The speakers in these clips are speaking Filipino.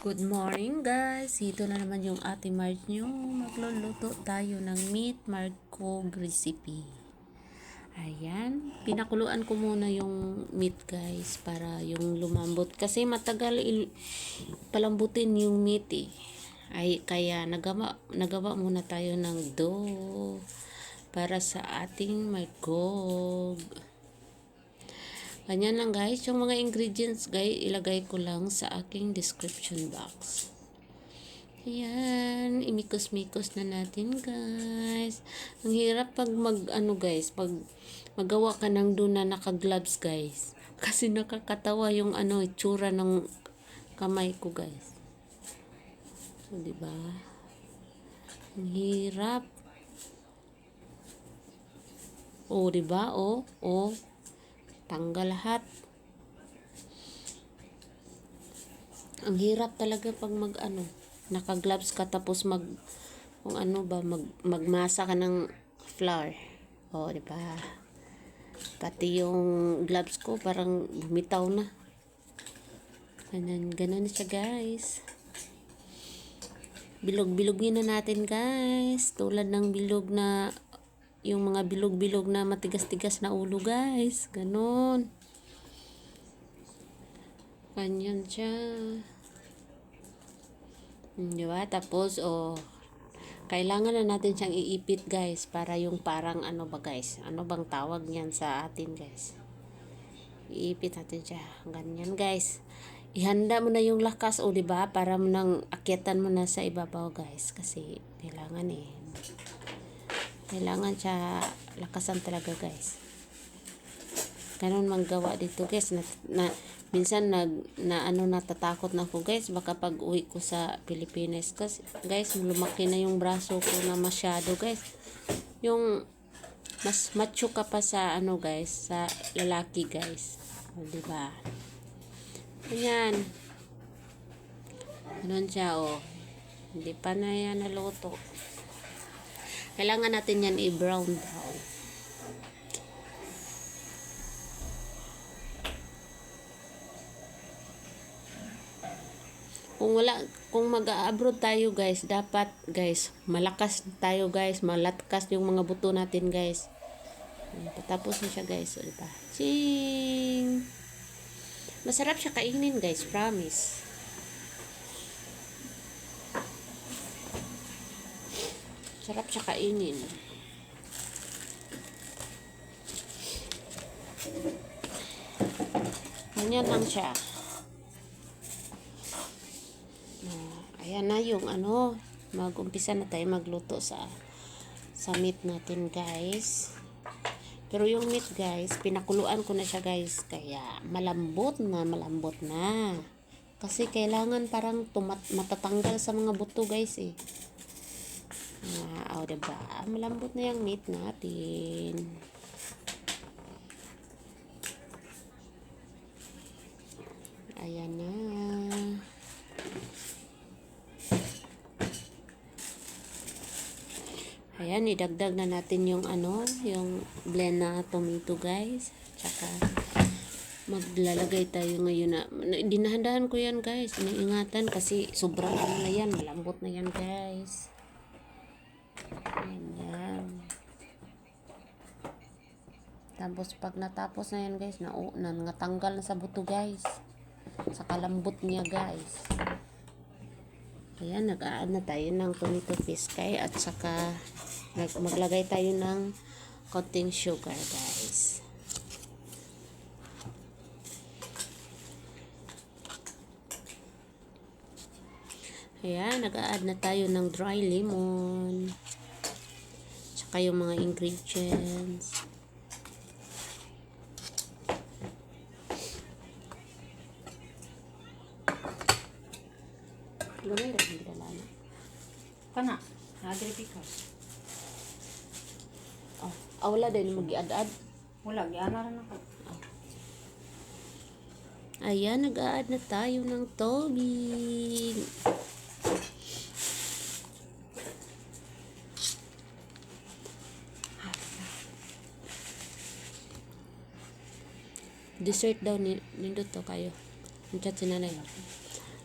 Good morning guys! Ito na naman yung Ate Marge nyo. Magluluto tayo ng meat marcog recipe. Ayan. Pinakuluan ko muna yung meat guys para yung lumambot. Kasi matagal palambutin yung meat eh. Kaya nagawa muna tayo ng dough para sa ating marcog. Ganyan lang guys, yung mga ingredients guys, ilagay ko lang sa aking description box. Ayan, imikos-mikos na natin guys. Ang hirap pag pag magawa ka ng doon na naka-gloves guys. Kasi nakakatawa yung itsura ng kamay ko guys. So, diba? Ang hirap. Oh, diba? Oh. Tanggal lahat. Ang hirap talaga pag naka-gloves ka tapos magmasa ka ng flour. Oh, di ba? Pati yung gloves ko parang bumitaw na. Ganun na siya, guys. Bilog-bilogin na natin, guys. Tulad ng yung mga bilog-bilog na matigas-tigas na ulo guys. Ganon. Ganyan siya. Diba? Tapos, kailangan na natin siyang iipit guys. Para yung parang guys. Ano bang tawag niyan sa atin guys? Iipit natin siya. Ganyan guys. Ihanda mo na yung lakas diba? Para mo nang akyatan mo na sa ibabaw guys. Kasi kailangan siya lakasan talaga guys. Ganun manggawa dito guys. Minsan natatakot na ako guys. Baka pag uwi ko sa Pilipinas kasi guys, lumaki na yung braso ko na masyado guys. Yung mas macho ka pa sa guys, sa lalaki guys. Diba? Ganyan. Ganun siya Hindi pa na yan naluto. Kailangan natin yan i-brown down. Kung mag-abroad tayo guys, dapat guys, malakas tayo guys, malatkas yung mga buto natin guys. Patapos na siya guys, diba? Ching! Masarap siya kainin guys, promise. Sarap siya kainin. Ganyan lang siya. Ayan na yung mag-umpisa na tayo magluto sa meat natin guys. Pero yung meat guys, pinakuluan ko na siya guys. Kaya malambot na. Kasi kailangan parang matatanggal sa mga buto guys eh. Diba? Malambot na yung meat natin. Ayan na. Ayan, idagdag na natin yung blend na tomato guys. Tsaka maglalagay tayo ngayon na dinahandahan ko yan guys. Iniingatan kasi sobrang na yan. Malambot na yan guys. Ayan. Tapos pag natapos na yan guys, natanggal na sa buto guys. Sa kalambot niya guys. Ayan, nag-a-add na tayo ng tomato paste at saka maglagay tayo ng konting sugar guys. Ayan, nag-a-add na tayo ng dry lemon. Tsaka yung mga ingredients. Lumay rin hindi lalana. Kana, nagrepi ka. Wala din mag-i-add-add. Wala, giana rin ako. Ayan, nag-a-add na tayo ng tubig. Dessert daw nindot to kayo. Ang chat si nanay.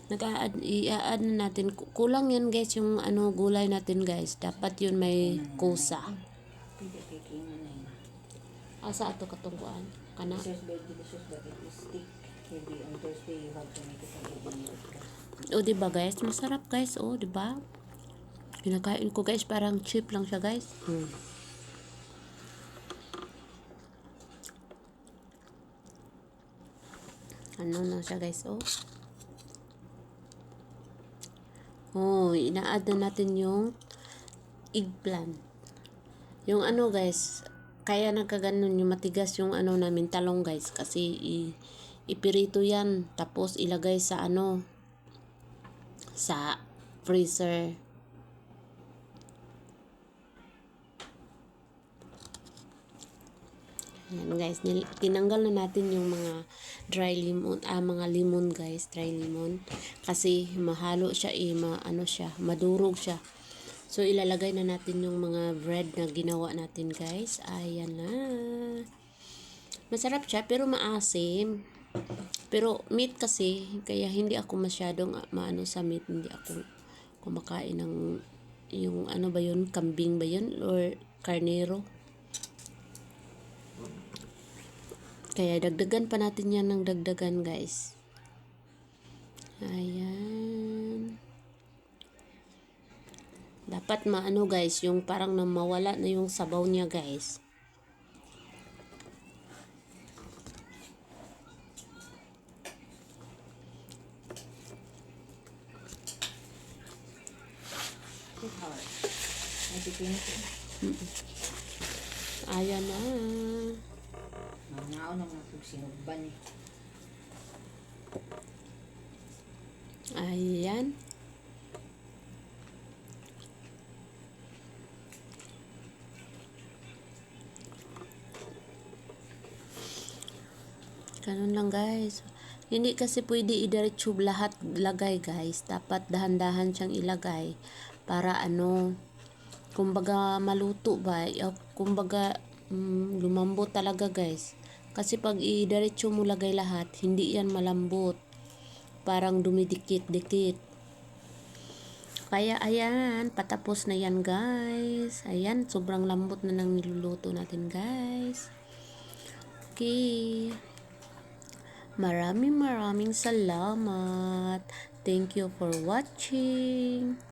i-add na natin. Kulang yan guys yung ano gulay natin guys. Dapat yun may kusa. Pwede kay King na yun. Asa ato katungkuan? Kana? This is very delicious but it is thick. Maybe on Thursday you have to make it a little bit. O diba guys? Masarap guys. O diba? Kinakain ko guys. Parang cheap lang siya guys. Ano na siya guys. Ina-add na natin yung eggplant. Yung ano guys, kaya nagkaganon yung matigas yung ano namin talong guys. Kasi ipirito yan. Tapos ilagay sa ano, sa freezer. Ayan guys, tinanggal na natin yung mga dry lemon, mga lemon guys, dry lemon. Kasi mahalo siya ano siya, madurog siya. So ilalagay na natin yung mga bread na ginawa natin guys. Ayan na. Masarap siya pero maasim. Pero meat kasi, kaya hindi ako masyadong maano sa meat, hindi ako kumakain ng yung ano ba yun, kambing ba yun or karnero. Kaya dagdagan pa natin yan ng dagdagan guys. Ayan. Dapat maano guys, yung parang mawala na yung sabaw niya guys. It's hard. May pipinitin. Ayan na. Nangaon naman kung sinugban eh. Ayan. Ganun lang guys. Hindi kasi pwede idiretso lahat lagay guys. Dapat dahan-dahan siyang ilagay para ano, kumbaga maluto ba, kumbaga lumambot talaga guys. Kasi pag idiretso mo lagay lahat, hindi yan malambot. Parang dumidikit-dikit. Kaya ayan, patapos na yan guys. Ayan, sobrang lambot na ng niluluto natin guys. Okay. Maraming salamat. Thank you for watching.